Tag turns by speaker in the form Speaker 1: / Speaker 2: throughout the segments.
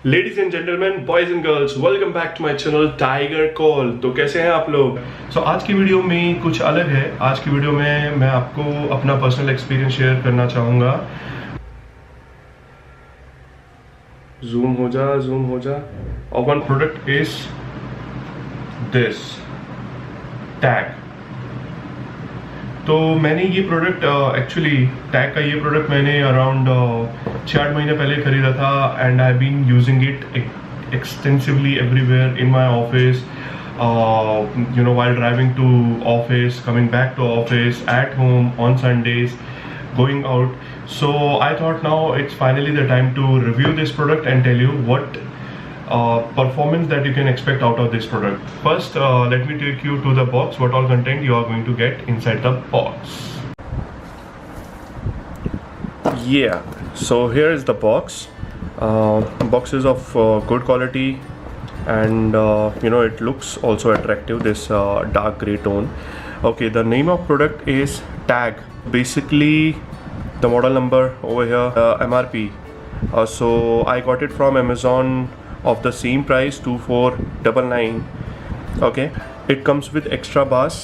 Speaker 1: Ladies and gentleman, boys and girls, welcome back to my channel tiger call. तो कैसे हैं आप लोग? आज की वीडियो में कुछ अलग है। आज की वीडियो में मैं आपको अपना पर्सनल एक्सपीरियंस शेयर करना चाहूँगा। जूम हो जा। और one product is this tag. तो मैंने ये प्रोडक्ट एक्चुअली टैग का ये प्रोडक्ट मैंने अराउंड 6-8 महीने पहले खरीदा था and I been using it extensively everywhere in my office, while driving to office, coming back to office, at home, on Sundays, going out. So I thought now it's finally the time to review this product and tell you what performance that you can expect out of this product. First, let me take you to the box, what all content you are going to get inside the box. Yeah, so here is the box. Box is of good quality, and it looks also attractive, this dark gray tone. Okay, the name of product is Tag. Basically the model number over here, MRP. So I got it from Amazon of the same price, 2499. Okay, it comes with extra bars.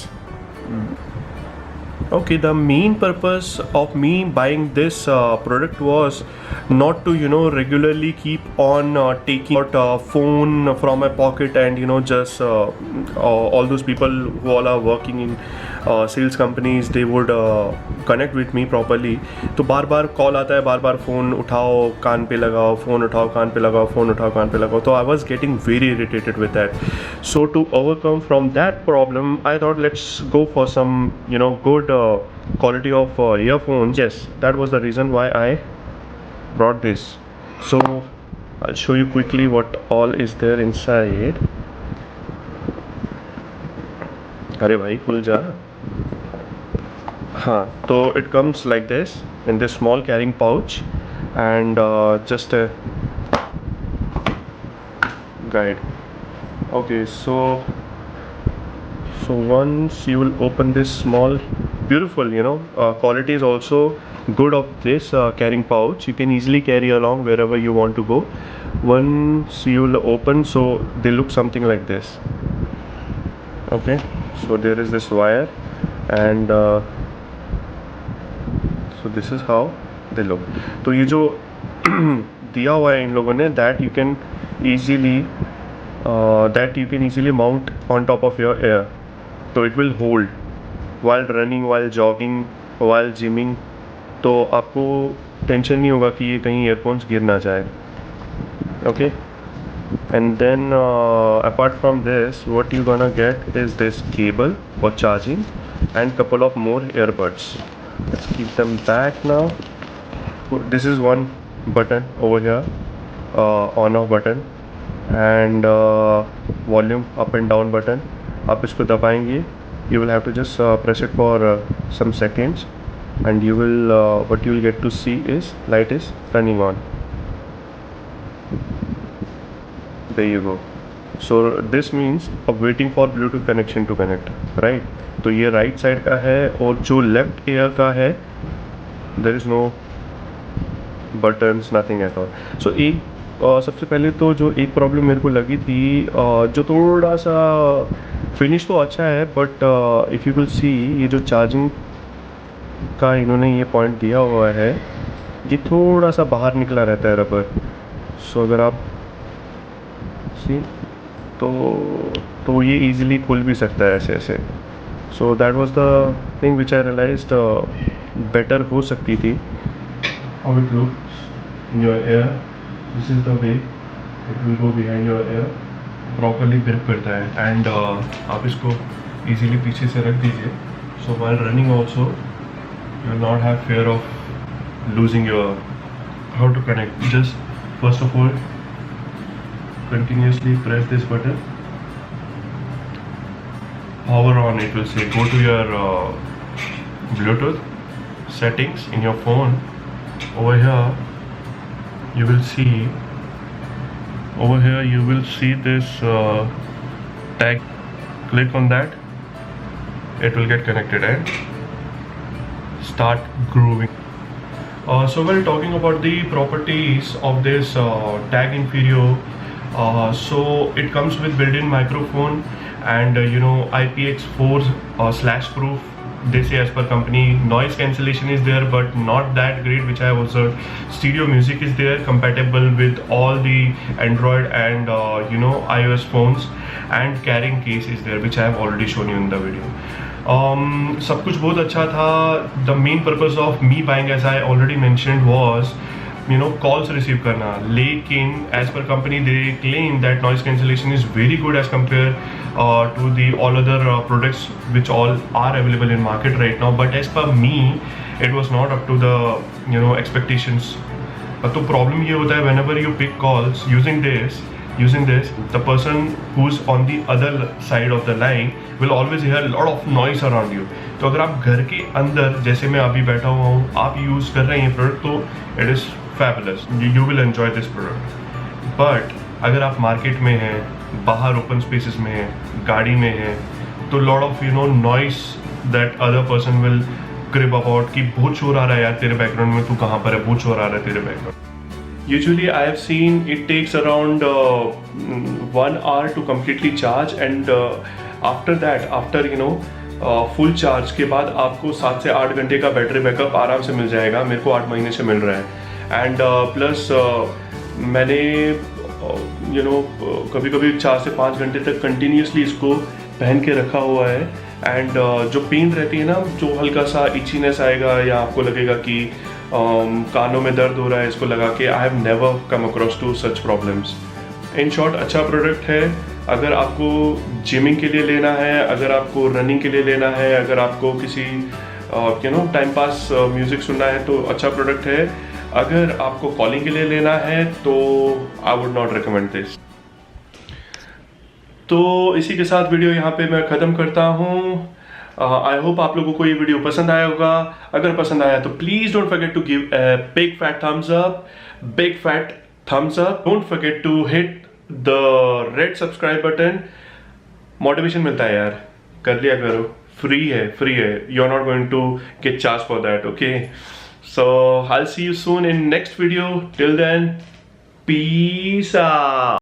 Speaker 1: Okay, the main purpose of me buying this product was not to regularly keep on taking out phone from my pocket and just all those people who all are working in sales companies, they would connect with me properly. तो बार बार call आता है, बार बार phone उठाओ कान पे लगाओ, phone उठाओ कान पे लगाओ, phone उठाओ कान पे लगाओ. तो I was getting very irritated with that. So to overcome from that problem, I thought let's go for some good quality of earphones. Yes, that was the reason why I brought this. So I'll show you quickly what all is there inside. अरे भाई खुल जा. हाँ, तो it comes like this in this small carrying pouch and just a guide. Okay, so once you will open this small beautiful quality is also good of this carrying pouch. You can easily carry along wherever you want to go. Once you will open, so they look something like this. Okay, so there is this wire and so this is how they look. तो ये जो दिया हुआ है इन लोगों ने, that you can easily mount on top of your ear. तो it will hold while running, while jogging, while gymming. तो आपको टेंशन नहीं होगा कि ये कहीं ईयरफोन्स गिर ना जाए. Okay, and then apart from this, what you gonna get is this cable for charging and couple of more earbuds. Let's keep them back now. This is one button over here, on off button, and volume up and down button. आप इसको दबाएंगे, you will have to just press it for some seconds, and you will what you will get to see is light is turning on. There you go. So this means of waiting for Bluetooth connection to connect, right? तो ये right side का है और जो left ear का है there is no buttons, nothing at all. So एक सबसे पहले तो जो एक प्रॉब्लम मेरे को लगी थी, जो थोड़ा सा फिनिश तो अच्छा है but if you will see, ये जो चार्जिंग का इन्होंने ये पॉइंट दिया हुआ है, ये थोड़ा सा बाहर निकला रहता है रबर. सो अगर आप सी तो ये इजीली खुल भी सकता है ऐसे ऐसे. So that was the thing which I realized better हो सकती थी. How it looks in your ear, this is the way it will go behind your ear. Properly grip करता है एंड आप इसको इजीली पीछे से रख दीजिए. सो while running also you will not have fear of losing your how to connect. Just first of all, continuously press this button, hover on it, will say go to your Bluetooth settings in your phone. Over here you will see this tag. Click on that, it will get connected and start grooving. So while talking about the properties of this Tag Inferio, so it comes with built-in microphone and IPX4 slash proof. They say as per company, noise cancellation is there, but not that great, which I have observed. Stereo music is there, compatible with all the Android and iOS phones, and carrying case is there, which I have already shown you in the video. सब कुछ बहुत अच्छा था. The main purpose of me buying, as I already mentioned, was calls receive करना. लेकिन as per company they claim that noise cancellation is very good as compare to the all other products which all are available in market right now. But as per me it was not up to the expectations. तो problem ये होता है, whenever you pick calls using this, the person who's on the other side of the line will always hear a lot of noise around you. तो अगर आप घर के अंदर, जैसे मैं अभी बैठा हुआ हूँ, आप यूज़ कर रहे हैं ये प्रोडक्ट, तो it is fabulous, you will enjoy this product. But अगर आप मार्केट में हैं, बाहर ओपन स्पेसेस में हैं, गाड़ी में हैं, तो lot of noise that other person will क्रिप about कि बहुत शोर आ रहा है यार तेरे बैकग्राउंड में, तू कहाँ पर है, बहुत शोर आ रहा है तेरे background. Usually I have seen it takes around 1 hour to completely charge, and after that, after full charge के बाद आपको 7 से 8 घंटे का बैटरी बैकअप आराम से मिल जाएगा. मेरे को 8 महीने से मिल रहा है. एंड प्लस मैंने कभी कभी 4 से 5 घंटे तक कंटिन्यूसली इसको पहन के रखा हुआ है. एंड जो पेन रहती है ना, जो हल्का सा इचीनेस आएगा या आपको लगेगा कि कानों में दर्द हो रहा है इसको लगा के, I have never come across to such problems. In short, अच्छा प्रोडक्ट है. अगर आपको जिमिंग के लिए लेना है, अगर आपको रनिंग के लिए लेना है, अगर आपको किसी टाइम पास म्यूज़िक सुनना है, तो अच्छा प्रोडक्ट है. अगर आपको कॉलिंग के लिए लेना है तो I would not recommend this. तो इसी के साथ वीडियो यहाँ पे मैं ख़त्म करता हूँ. आई होप आप लोगों को ये वीडियो पसंद आया होगा. अगर पसंद आया तो please don't forget to give a big fat thumbs up. Don't forget to hit the red subscribe button. Motivation मिलता है यार, कर लिया करो. फ्री है. You are not going to get charge for that. Okay, so I will see you soon in next video. Till then, peace out.